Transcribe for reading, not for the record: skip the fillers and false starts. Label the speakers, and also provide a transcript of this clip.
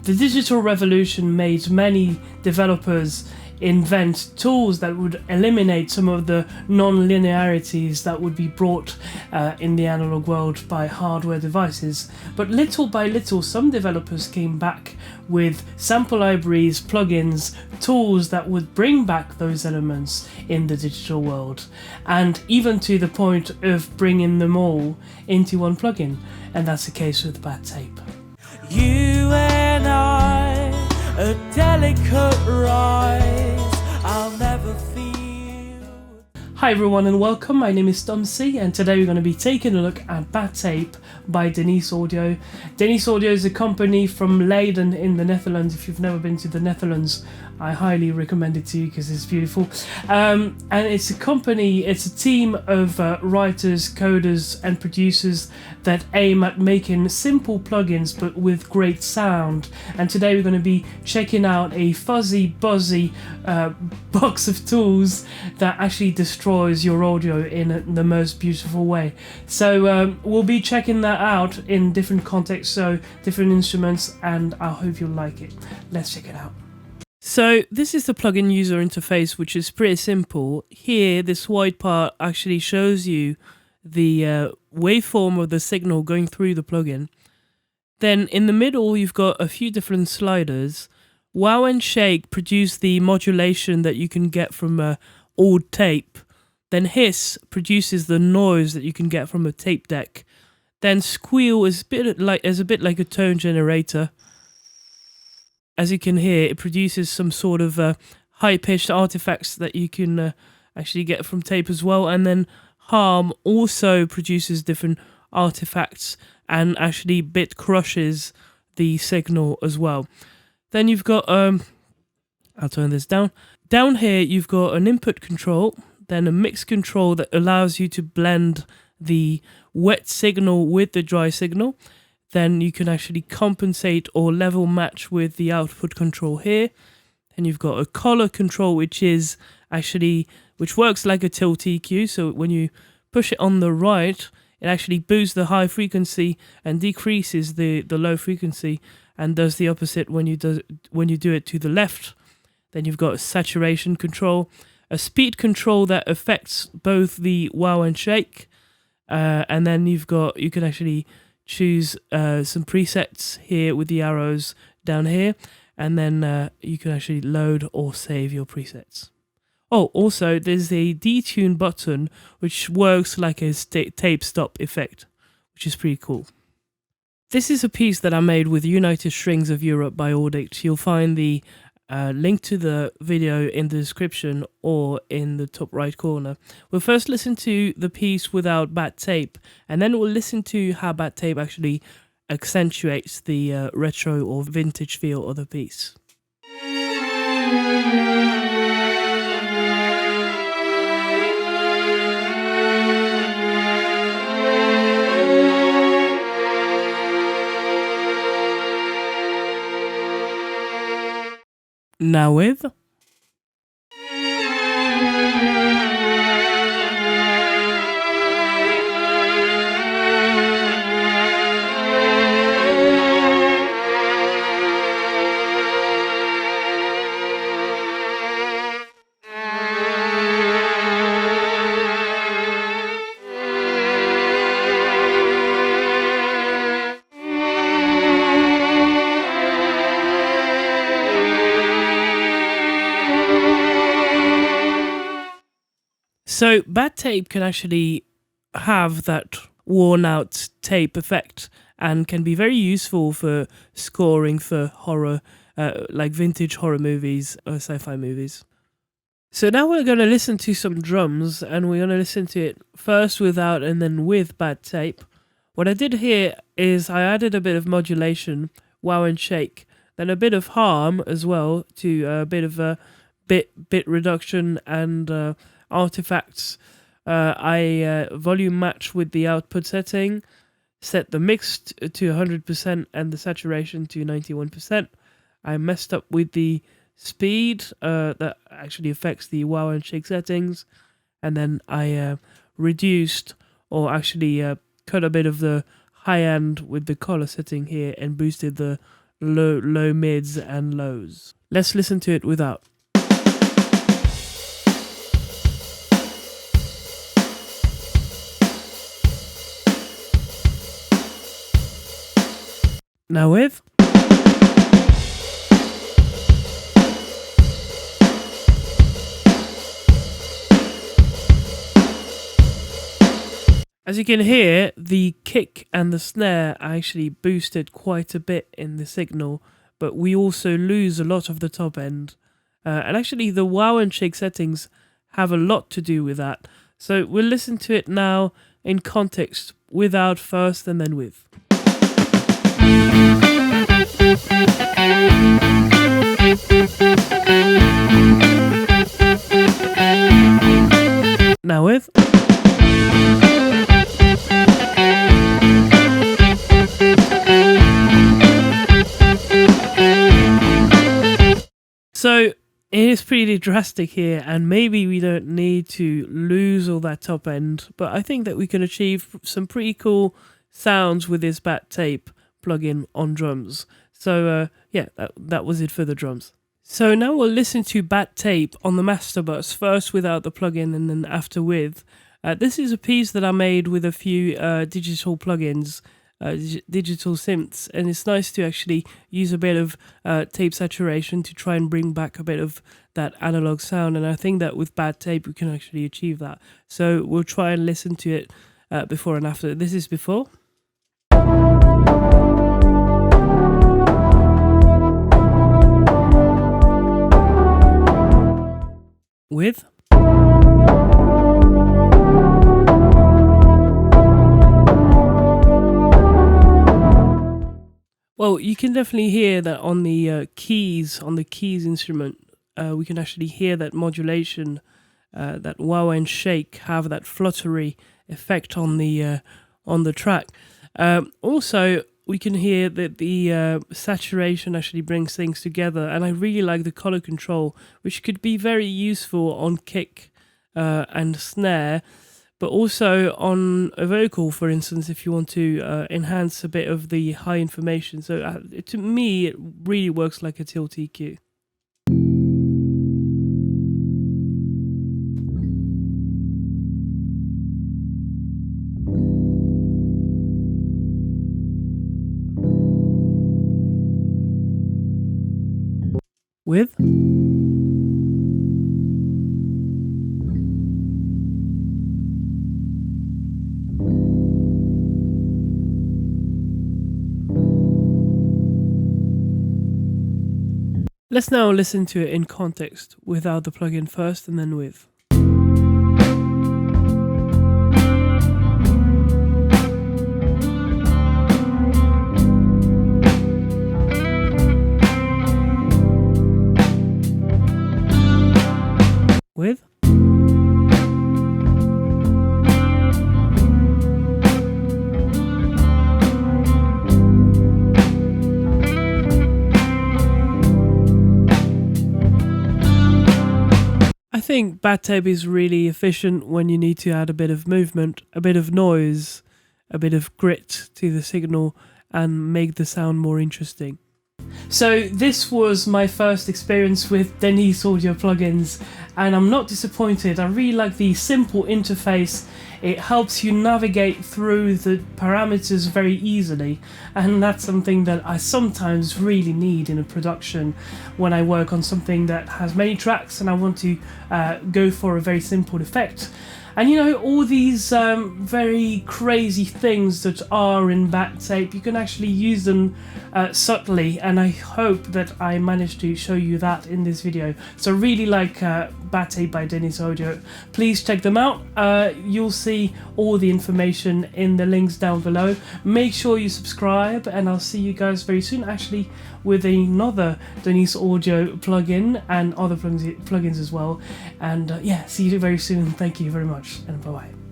Speaker 1: The digital revolution made many developers invent tools that would eliminate some of the non-linearities that would be brought in the analog world by hardware devices. But little by little, some developers came back with sample libraries, plugins, tools that would bring back those elements in the digital world, and even to the point of bringing them all into one plugin. And that's the case with Bad Tape.
Speaker 2: You and I, a delicate rise, I'll never feel.
Speaker 1: Hi everyone and welcome, my name is ThomC, and today we're going to be taking a look at Bad Tape by Denise Audio. Denise Audio is a company from Leiden in the Netherlands. If you've never been to the Netherlands, I highly recommend it to you because it's beautiful. And it's a company, it's a team of writers, coders and producers that aim at making simple plugins but with great sound. And today we're going to be checking out a fuzzy, buzzy box of tools that actually destroys your audio in the most beautiful way. So we'll be checking that out in different contexts, so different instruments, and I hope you'll like it. Let's check it out. So this is the plugin user interface, which is pretty simple. Here, this white part actually shows you the waveform of the signal going through the plugin. Then in the middle, you've got a few different sliders. Wow and Shake produce the modulation that you can get from a old tape. Then Hiss produces the noise that you can get from a tape deck. Then Squeal is a bit like a tone generator. As you can hear, it produces some sort of high-pitched artifacts that you can actually get from tape as well. And then Harm also produces different artifacts and actually bit crushes the signal as well. Then you've got, I'll turn this down. Down here, you've got an input control, then a mix control that allows you to blend the wet signal with the dry signal. Then you can actually compensate or level match with the output control here. And you've got a color control, which works like a tilt EQ. So when you push it on the right, it actually boosts the high frequency and decreases the low frequency, and does the opposite when you do it to the left. Then you've got a saturation control, a speed control that affects both the wow and shake, and then you can actually choose some presets here with the arrows down here, and then you can actually load or save your presets. Oh, also there's a detune button which works like a tape stop effect, which is pretty cool. This is a piece that I made with United Strings of Europe by RHODES. You'll find the link to the video in the description or in the top right corner. We'll first listen to the piece without Bad Tape, and then we'll listen to how Bad Tape actually accentuates the retro or vintage feel of the piece. Now with So Bad Tape can actually have that worn out tape effect and can be very useful for scoring for horror, like vintage horror movies or sci-fi movies. So now we're going to listen to some drums, and we're going to listen to it first without and then with Bad Tape. What I did here is I added a bit of modulation, wow and shake, then a bit of harm as well to a bit of a bit reduction and artifacts. I volume match with the output setting, set the mix to 100% and the saturation to 91%. I messed up with the speed that actually affects the wow and shake settings, and then I reduced or actually cut a bit of the high end with the color setting here and boosted the low mids and lows. Let's listen to it without. Now with. As you can hear, the kick and the snare are actually boosted quite a bit in the signal, but we also lose a lot of the top end. And actually the wow and shake settings have a lot to do with that. So we'll listen to it now in context, without first and then with. Now with. So it is pretty drastic here, and maybe we don't need to lose all that top end, but I think that we can achieve some pretty cool sounds with this bat tape plugin on drums. So yeah, that was it for the drums. So now we'll listen to bat tape on the master bus, first without the plugin and then after with. This is a piece that I made with a few digital plugins, digital synths, and it's nice to actually use a bit of tape saturation to try and bring back a bit of that analog sound, and I think that with bad tape we can actually achieve that. So we'll try and listen to it before and after. This is before. With. Well, you can definitely hear that on the keys instrument. We can actually hear that modulation, that wow and shake have that fluttery effect on the track. Also, we can hear that the saturation actually brings things together, and I really like the color control, which could be very useful on kick and snare. But also on a vocal, for instance, if you want to enhance a bit of the high information. So to me, it really works like a tilt EQ. With. Let's now listen to it in context, without the plugin first and then with. With. I think bat tape is really efficient when you need to add a bit of movement, a bit of noise, a bit of grit to the signal and make the sound more interesting. So this was my first experience with Denise audio plugins, and I'm not disappointed. I really like the simple interface. It helps you navigate through the parameters very easily, and that's something that I sometimes really need in a production when I work on something that has many tracks and I want to go for a very simple effect. And you know, all these very crazy things that are in bat tape, you can actually use them subtly, and I hope that I managed to show you that in this video. So really like bat tape by Denise Audio. Please check them out. You'll see all the information in the links down below. Make sure you subscribe, and I'll see you guys very soon, actually with another Denise Audio plugin and other plugins as well. And yeah, see you very soon. Thank you very much, and bye bye.